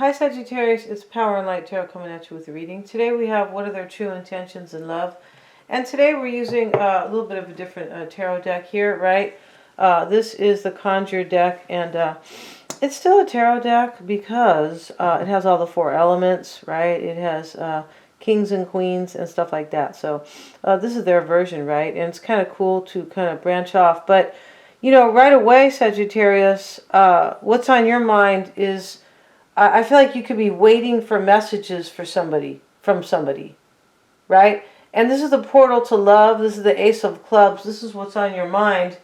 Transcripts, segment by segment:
Hi Sagittarius, it's Power and Light Tarot coming at you with a reading. Today we have what are their true intentions in love. And today we're using a little bit of a different tarot deck here, right? This is the Conjure deck, and it's still a tarot deck because it has all the four elements, right? It has kings and queens and stuff like that. So this is their version, right? And it's kind of cool to kind of branch off. But, you know, right away, Sagittarius, what's on your mind is I feel like you could be waiting for messages for somebody, from somebody, right? And this is the portal to love. This is the Ace of Clubs. This is what's on your mind.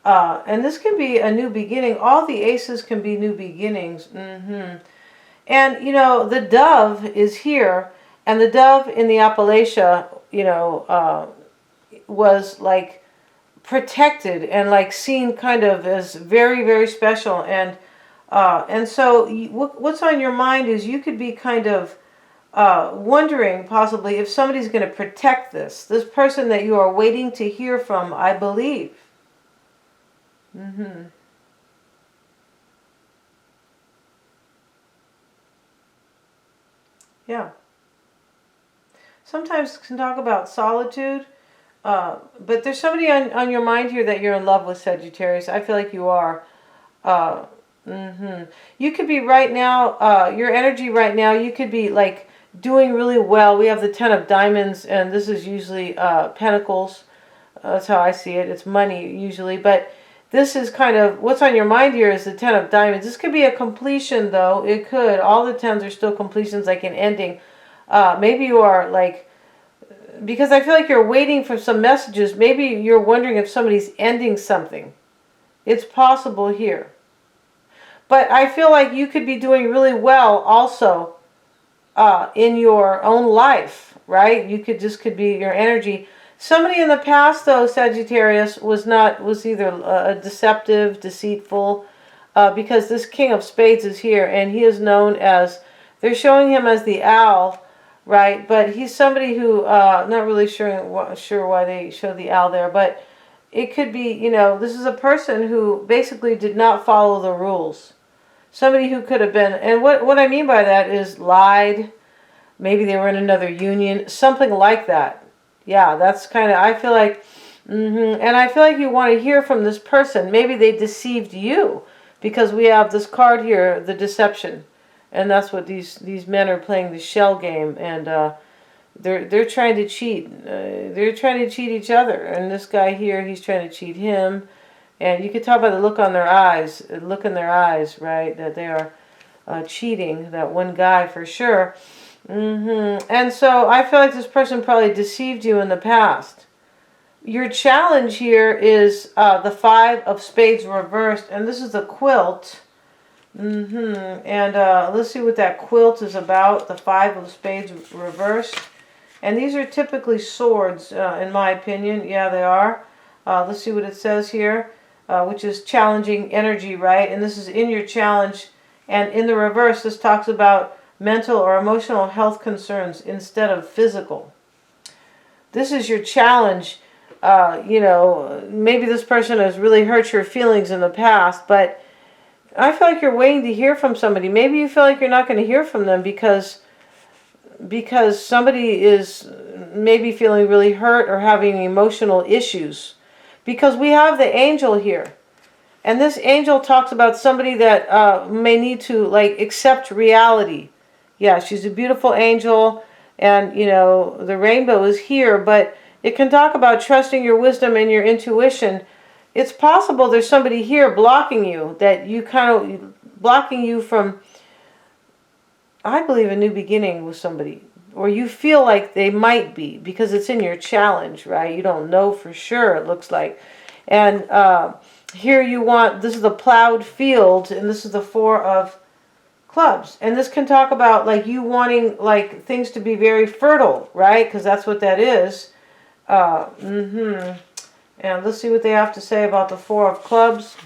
And this can be a new beginning. All the aces can be new beginnings. And, you know, the dove is here. And the dove in the Appalachia, you know, was like protected and like seen kind of as very, very special. And so what's on your mind is you could be kind of wondering possibly if somebody's going to protect this person that you are waiting to hear from, I believe. Yeah. Sometimes can talk about solitude, but there's somebody on your mind here that you're in love with, Sagittarius. I feel like you are. You could be right now, your energy right now, you could be like doing really well. We have the Ten of Diamonds, and this is usually Pentacles. That's how I see it. It's money usually, but this is kind of, what's on your mind here is the Ten of Diamonds. This could be a completion though. It could. All the tens are still completions, like an ending. Maybe you are like, because I feel like you're waiting for some messages. Maybe you're wondering if somebody's ending something. It's possible here. But I feel like you could be doing really well also in your own life, right? You could, this could be your energy. Somebody in the past, though, Sagittarius, was either deceptive, deceitful, because this King of Spades is here, and he is known as, they're showing him as the owl, right? But he's somebody who, not really sure why they show the owl there, but it could be, you know, this is a person who basically did not follow the rules. Somebody who could have been, and what I mean by that is lied. Maybe they were in another union, something like that. Yeah, that's kind of, I feel like, and I feel like you want to hear from this person. Maybe they deceived you, because we have this card here, the deception. And that's what these men are playing, the shell game, and they're trying to cheat. They're trying to cheat each other. And this guy here, he's trying to cheat him. And you can tell by the look on their eyes, right, that they are cheating, that one guy for sure. And so I feel like this person probably deceived you in the past. Your challenge here is the Five of Spades reversed, and this is the quilt. And let's see what that quilt is about, the Five of Spades reversed. And these are typically swords, in my opinion. Yeah, they are. Let's see what it says here. Which is challenging energy, right? And this is in your challenge. And in the reverse, this talks about mental or emotional health concerns instead of physical. This is your challenge. You know, maybe this person has really hurt your feelings in the past, but I feel like you're waiting to hear from somebody. Maybe you feel like you're not going to hear from them because somebody is maybe feeling really hurt or having emotional issues. Because we have the angel here. And this angel talks about somebody that may need to like accept reality. Yeah, she's a beautiful angel. And, you know, the rainbow is here. But it can talk about trusting your wisdom and your intuition. It's possible there's somebody here blocking you. That you kind of, blocking you from, I believe, a new beginning with somebody. Or you feel like they might be, because it's in your challenge, right? You don't know for sure, it looks like. And here you want, this is the plowed field, and this is the Four of Clubs. And this can talk about like you wanting like things to be very fertile, right? Because that's what that is. And let's see what they have to say about the Four of Clubs.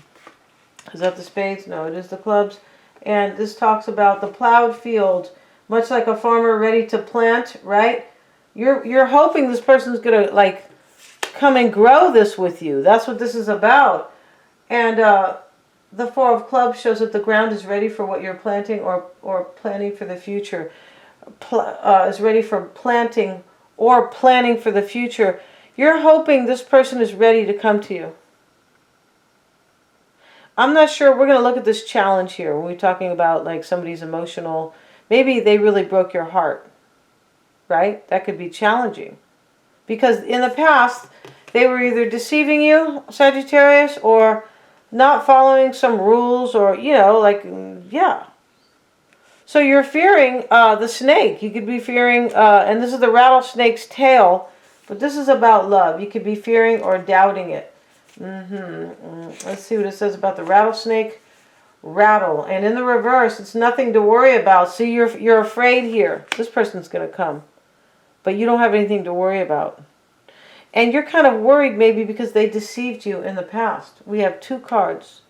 Is that the Spades? No, it is the Clubs. And this talks about the plowed field, much like a farmer ready to plant, right? You're hoping this person's going to like come and grow this with you. That's what this is about. And the Four of Clubs shows that the ground is ready for what you're planting or planning for the future. Is ready for planting or planning for the future. You're hoping this person is ready to come to you. I'm not sure. We're going to look at this challenge here when we're talking about like somebody's emotional. Maybe they really broke your heart, right? That could be challenging. Because in the past, they were either deceiving you, Sagittarius, or not following some rules, or, you know, like, yeah. So you're fearing the snake. You could be fearing, and this is the rattlesnake's tail, but this is about love. You could be fearing or doubting it. Let's see what it says about the rattlesnake. Rattle. And in the reverse, it's nothing to worry about. See, you're afraid here. This person's going to come. But you don't have anything to worry about. And you're kind of worried maybe because they deceived you in the past. We have 2 cards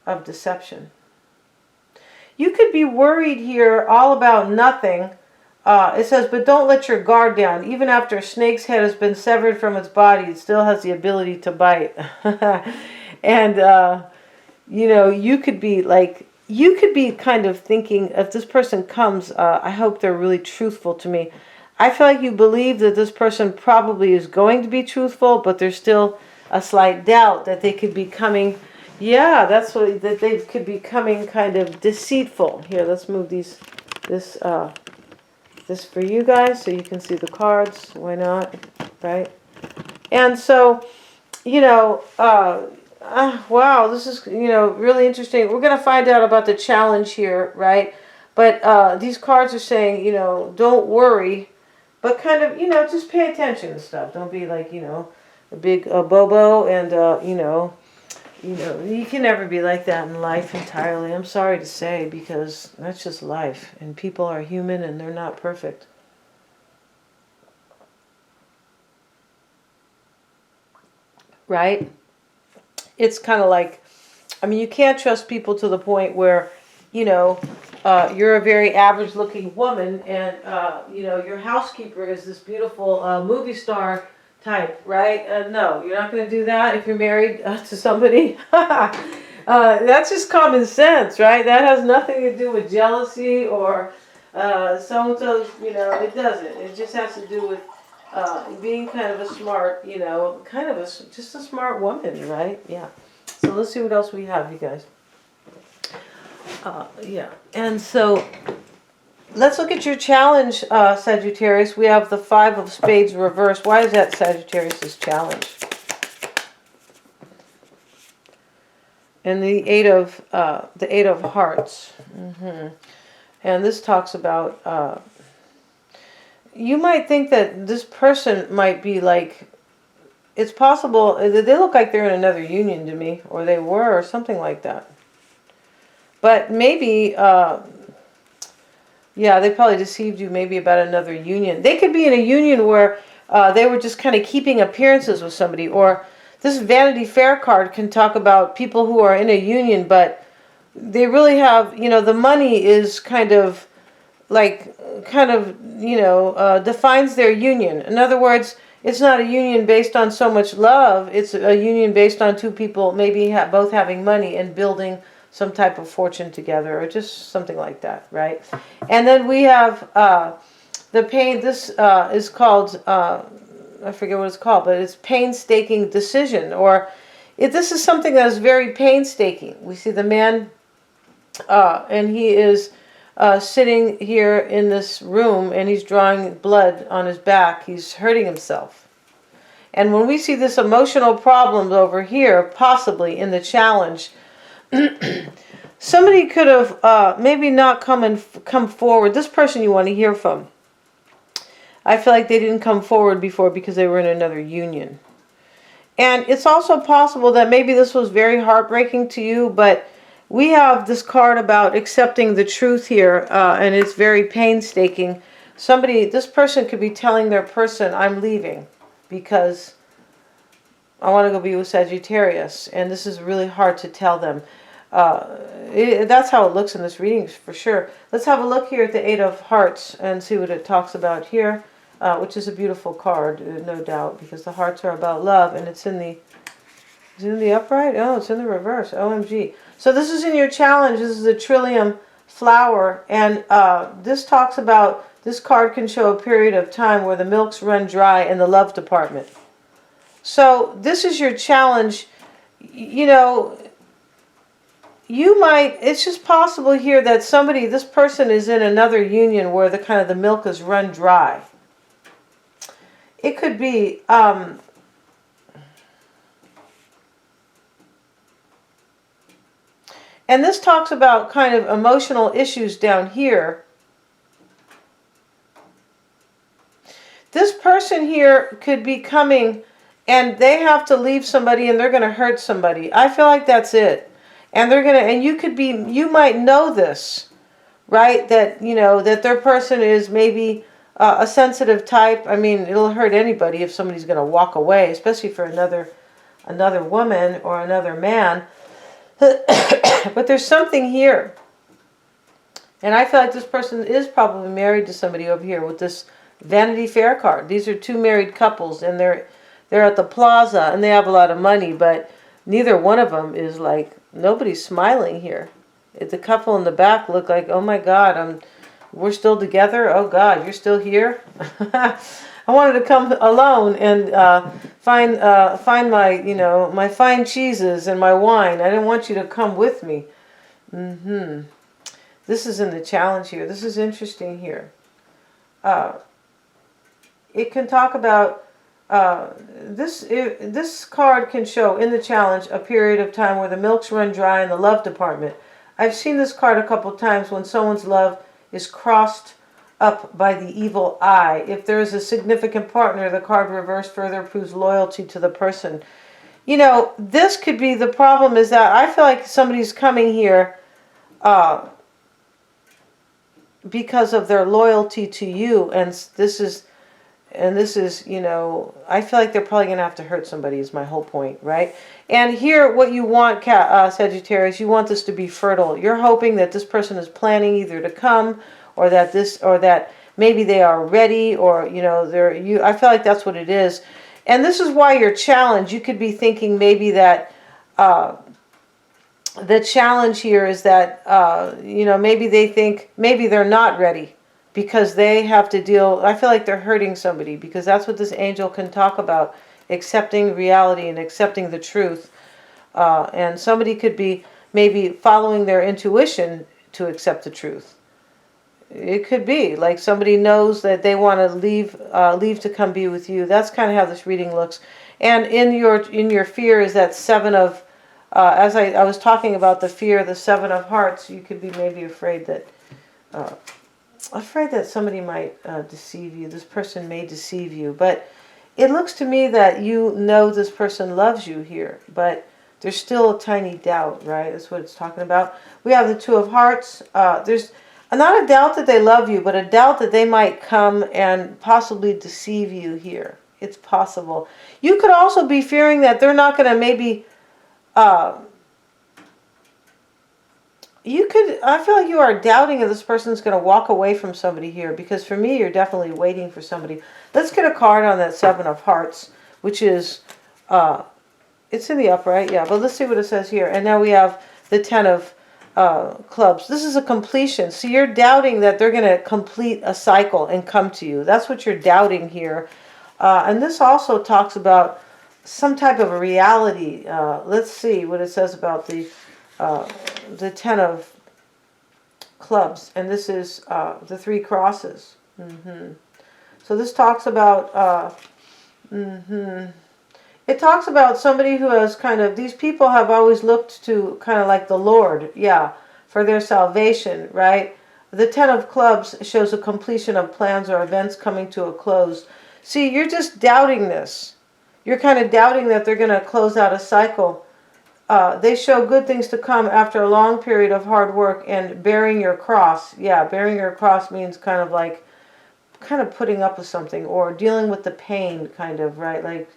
of deception. You could be worried here all about nothing. It says, but don't let your guard down. Even after a snake's head has been severed from its body, it still has the ability to bite. And, you know, you could be kind of thinking, if this person comes, I hope they're really truthful to me. I feel like you believe that this person probably is going to be truthful, but there's still a slight doubt that they could be coming. Yeah, that's what, that they could be coming kind of deceitful. Here, let's move this for you guys so you can see the cards. Why not? Right? And so, you know, wow, this is, you know, really interesting. We're going to find out about the challenge here, right? But these cards are saying, you know, don't worry, but kind of, you know, just pay attention to stuff. Don't be like, you know, a big bobo and, you know, you can never be like that in life entirely. I'm sorry to say, because that's just life. And people are human and they're not perfect. Right? It's kind of like, I mean, you can't trust people to the point where, you know, you're a very average looking woman and, you know, your housekeeper is this beautiful movie star type, right? No, you're not going to do that if you're married to somebody. That's just common sense, right? That has nothing to do with jealousy or so-and-so, you know, it doesn't. It just has to do with being kind of a smart, you know, kind of just a smart woman, right? Yeah. So let's see what else we have, you guys. Yeah. And so let's look at your challenge, Sagittarius. We have the 5 of Spades reversed. Why is that Sagittarius' challenge? And the 8 of Hearts. And this talks about, you might think that this person might be like, it's possible, they look like they're in another union to me, or they were, or something like that. But maybe, yeah, they probably deceived you maybe about another union. They could be in a union where they were just kind of keeping appearances with somebody. Or this Vanity Fair card can talk about people who are in a union, but they really have, you know, the money is kind of, you know, defines their union. In other words, it's not a union based on so much love. It's a union based on 2 people maybe both having money and building some type of fortune together, or just something like that, right? And then we have the pain. This is called, I forget what it's called, but it's painstaking decision. Or this is something that is very painstaking. We see the man, and he is sitting here in this room, and he's drawing blood on his back. He's hurting himself. And when we see this emotional problem over here, possibly in the challenge, somebody could have maybe not come forward. This person you want to hear from, I feel like they didn't come forward before because they were in another union. And it's also possible that maybe this was very heartbreaking to you, but we have this card about accepting the truth here, and it's very painstaking. This person could be telling their person, I'm leaving because I want to go be with Sagittarius, and this is really hard to tell them. That's how it looks in this reading for sure. Let's have a look here at the 8 of Hearts and see what it talks about here, which is a beautiful card, no doubt, because the hearts are about love, and it's in the, is it in the upright? Oh, it's in the reverse. OMG. So this is in your challenge. This is a trillium flower. And this talks about, this card can show a period of time where the milks run dry in the love department. So this is your challenge. You know, you might, it's just possible here that somebody, this person is in another union where the kind of the milk is run dry. It could be, and this talks about kind of emotional issues down here. This person here could be coming and they have to leave somebody and they're going to hurt somebody. I feel like that's it. And they're going to, and you could be, you might know this, right? That, you know, that their person is maybe a sensitive type. I mean, it'll hurt anybody if somebody's going to walk away, especially for another woman or another man. But there's something here. And I feel like this person is probably married to somebody over here with this Vanity Fair card. These are two married couples and they're at the plaza and they have a lot of money, but neither one of them is like, nobody's smiling here. The couple in the back look like, oh my God, we're still together. Oh God, you're still here. I wanted to come alone and find my, you know, my fine cheeses and my wine. I didn't want you to come with me. This is in the challenge here. This is interesting here. It can talk about this card can show in the challenge a period of time where the milks run dry in the love department. I've seen this card a couple times when someone's love is crossed up by the evil eye. If there is a significant partner, the card reversed further proves loyalty to the person. You know, this could be the problem, is that I feel like somebody's coming here because of their loyalty to you, and this is, you know, I feel like they're probably going to have to hurt somebody is my whole point, right? And here, what you want, Sagittarius, you want this to be fertile. You're hoping that this person is planning either to come, or that maybe they are ready, or, you know, I feel like that's what it is. And this is why you're challenged. You could be thinking maybe that the challenge here is that, you know, maybe they think maybe they're not ready, because they have to deal, I feel like they're hurting somebody, because that's what this angel can talk about, accepting reality and accepting the truth. And somebody could be maybe following their intuition to accept the truth. It could be like somebody knows that they want to leave to come be with you. That's kind of how this reading looks. And in your fear is that seven of, as I was talking about the fear, the seven of hearts, you could be maybe afraid that somebody might deceive you. This person may deceive you. But it looks to me that you know this person loves you here. But there's still a tiny doubt, right? That's what it's talking about. We have the Two of Hearts. There's not a doubt that they love you, but a doubt that they might come and possibly deceive you here. It's possible. You could also be fearing that they're not going to maybe... I feel like you are doubting if this person's going to walk away from somebody here, because for me, you're definitely waiting for somebody. Let's get a card on that Seven of Hearts, which is, it's in the upright, yeah, but let's see what it says here. And now we have the Ten of Clubs. This is a completion. So you're doubting that they're going to complete a cycle and come to you. That's what you're doubting here. And this also talks about some type of a reality. Let's see what it says about the Ten of Clubs, and this is the Three Crosses. So this talks about it talks about somebody who has kind of, these people have always looked to kind of like the Lord, yeah, for their salvation, right? The Ten of Clubs shows a completion of plans or events coming to a close. See, you're just doubting this. You're kind of doubting that they're going to close out a cycle. They show good things to come after a long period of hard work and bearing your cross. Yeah, bearing your cross means kind of putting up with something or dealing with the pain, kind of, right? Like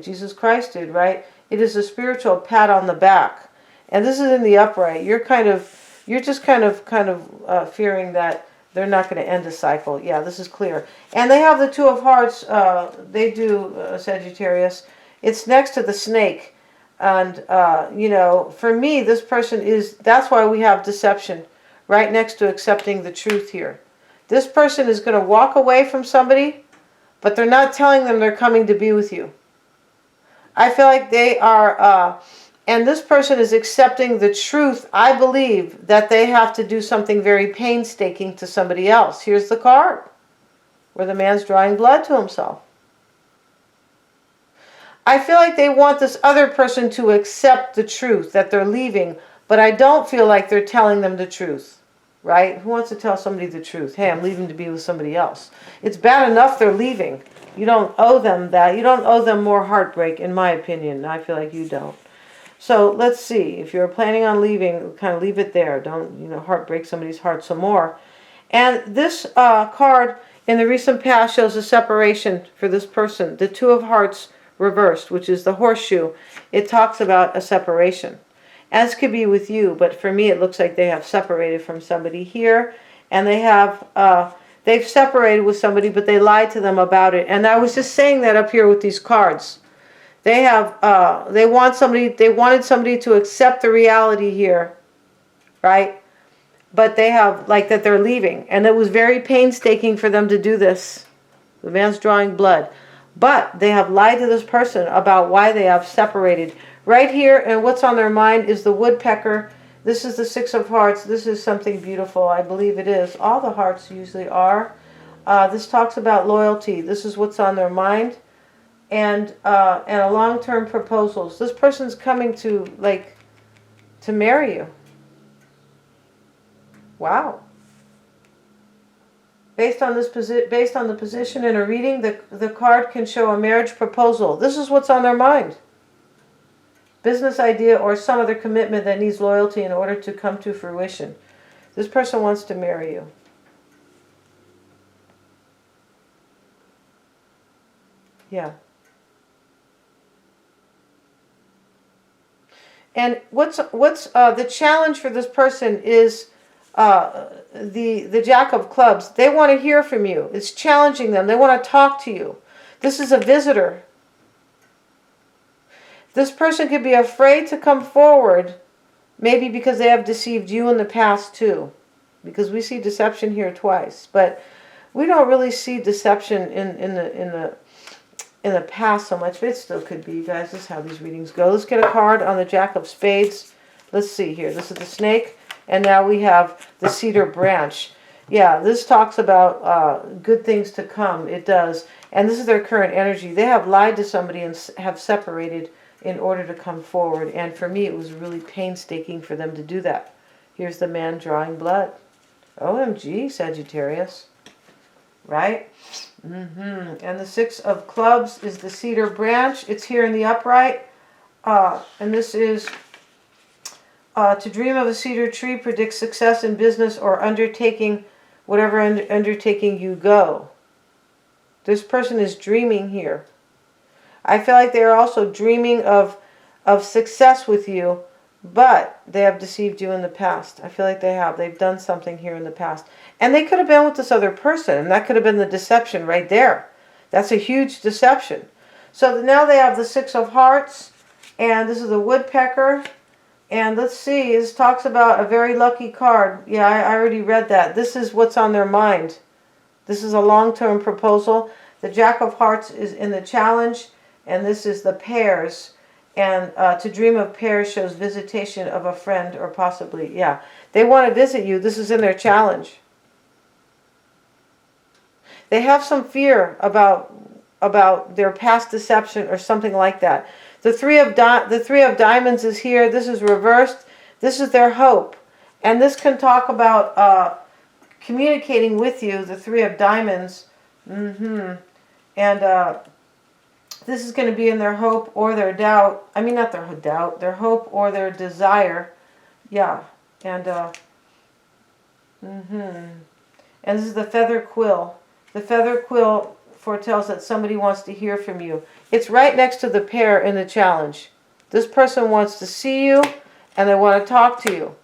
Jesus Christ did, right? It is a spiritual pat on the back. And this is in the upright. You're just kind of fearing that they're not going to end a cycle. Yeah, this is clear. And they have the Two of Hearts. They do, Sagittarius. It's next to the snake. And, you know, for me, this person is, that's why we have deception right next to accepting the truth here. This person is going to walk away from somebody, but they're not telling them they're coming to be with you. I feel like they are, and this person is accepting the truth. I believe that they have to do something very painstaking to somebody else. Here's the card where the man's drawing blood to himself. I feel like they want this other person to accept the truth that they're leaving, but I don't feel like they're telling them the truth, right? Who wants to tell somebody the truth? Hey, I'm leaving to be with somebody else. It's bad enough they're leaving. You don't owe them that. You don't owe them more heartbreak, in my opinion. I feel like you don't. So let's see. If you're planning on leaving, kind of leave it there. Don't, you know, heartbreak somebody's heart some more. And this card in the recent past shows a separation for this person. The Two of Hearts reversed, which is the horseshoe. It talks about a separation. As could be with you, but for me it looks like they have separated from somebody here, and they have they've separated with somebody, but they lied to them about it. And I was just saying that up here with these cards. They have they wanted somebody to accept the reality here, right? But they have, like, that they're leaving, and it was very painstaking for them to do this. The man's drawing blood. But they have lied to this person about why they have separated. Right here, and what's on their mind is the woodpecker. This is the Six of Hearts. This is something beautiful. I believe it is. All the hearts usually are. This talks about loyalty. This is what's on their mind. And a long-term proposals. This person's coming to, like, to marry you. Wow. Based on the position in a reading, the card can show a marriage proposal. This is what's on their mind. Business idea or some other commitment that needs loyalty in order to come to fruition. This person wants to marry you. Yeah. And what's the challenge for this person is the Jack of Clubs. They want to hear from you. It's challenging them. They want to talk to you. This is a visitor. This person could be afraid to come forward, maybe because they have deceived you in the past too. Because we see deception here twice, but we don't really see deception in the past so much, but it still could be, guys. This is how these readings go. Let's get a card on the Jack of Spades. Let's see here. This is the snake, and now we have the cedar branch. Yeah, this talks about good things to come. It does. And this is their current energy. They have lied to somebody and have separated in order to come forward. And for me, it was really painstaking for them to do that. Here's the man drawing blood. OMG, Sagittarius. Right? And the Six of Clubs is the cedar branch. It's here in the upright. And this is to dream of a cedar tree predicts success in business or undertaking, whatever undertaking you go. This person is dreaming here. I feel like they are also dreaming of success with you, but they have deceived you in the past. I feel like they have. They've done something here in the past. And they could have been with this other person, and that could have been the deception right there. That's a huge deception. So now they have the Six of Hearts, and this is a woodpecker. And let's see, this talks about a very lucky card. Yeah, I already read that. This is what's on their mind. This is a long-term proposal. The Jack of Hearts is in the challenge, and this is the pairs. And to dream of pairs shows visitation of a friend or possibly, yeah. They want to visit you. This is in their challenge. They have some fear about their past deception or something like that. The three of Diamonds is here. This is reversed. This is their hope. And this can talk about communicating with you, the Three of Diamonds. And this is going to be in their hope or their doubt. I mean, not their doubt. Their hope or their desire. Yeah. And and this is the feather quill. The feather quill foretells that somebody wants to hear from you. It's right next to the pair in the challenge. This person wants to see you and they want to talk to you.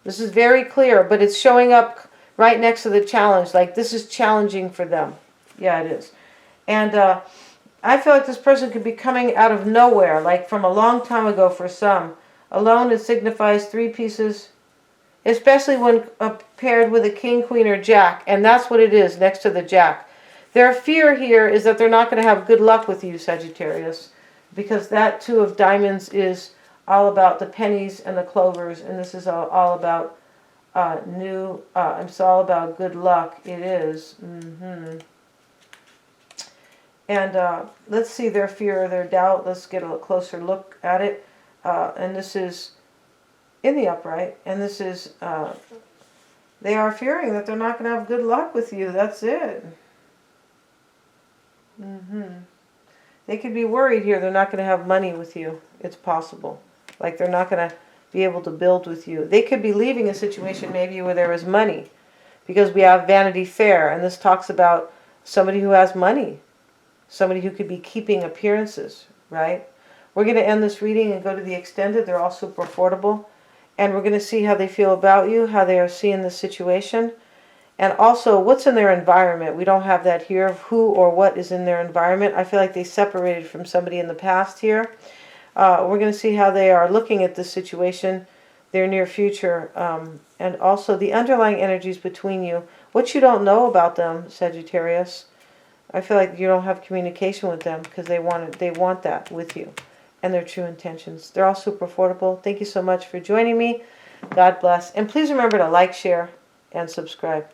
This is very clear, but it's showing up right next to the challenge. Like this is challenging for them. Yeah, it is. And I feel like this person could be coming out of nowhere, like from a long time ago for some. Alone, it signifies three pieces, especially when paired with a king, queen, or jack. And that's what it is next to the jack. Their fear here is that they're not going to have good luck with you, Sagittarius, because that two of diamonds is all about the pennies and the clovers, and this is all about it's all about good luck. It is. And let's see their fear or their doubt. Let's get a closer look at it. And this is in the upright, and this is they are fearing that they're not going to have good luck with you. That's it. They could be worried here they're not going to have money with you. It's possible. Like they're not going to be able to build with you. They could be leaving a situation maybe where there is money, because we have Vanity Fair, and this talks about somebody who has money, somebody who could be keeping appearances, right? We're going to end this reading and go to the extended. They're all super affordable, and we're going to see how they feel about you, how they are seeing the situation, and also what's in their environment. We don't have that here, of who or what is in their environment. I feel like they separated from somebody in the past here. We're going to see how they are looking at this situation, their near future, and also the underlying energies between you. What you don't know about them, Sagittarius. I feel like you don't have communication with them because they want that with you, and their true intentions. They're all super affordable. Thank you so much for joining me. God bless. And please remember to like, share, and subscribe.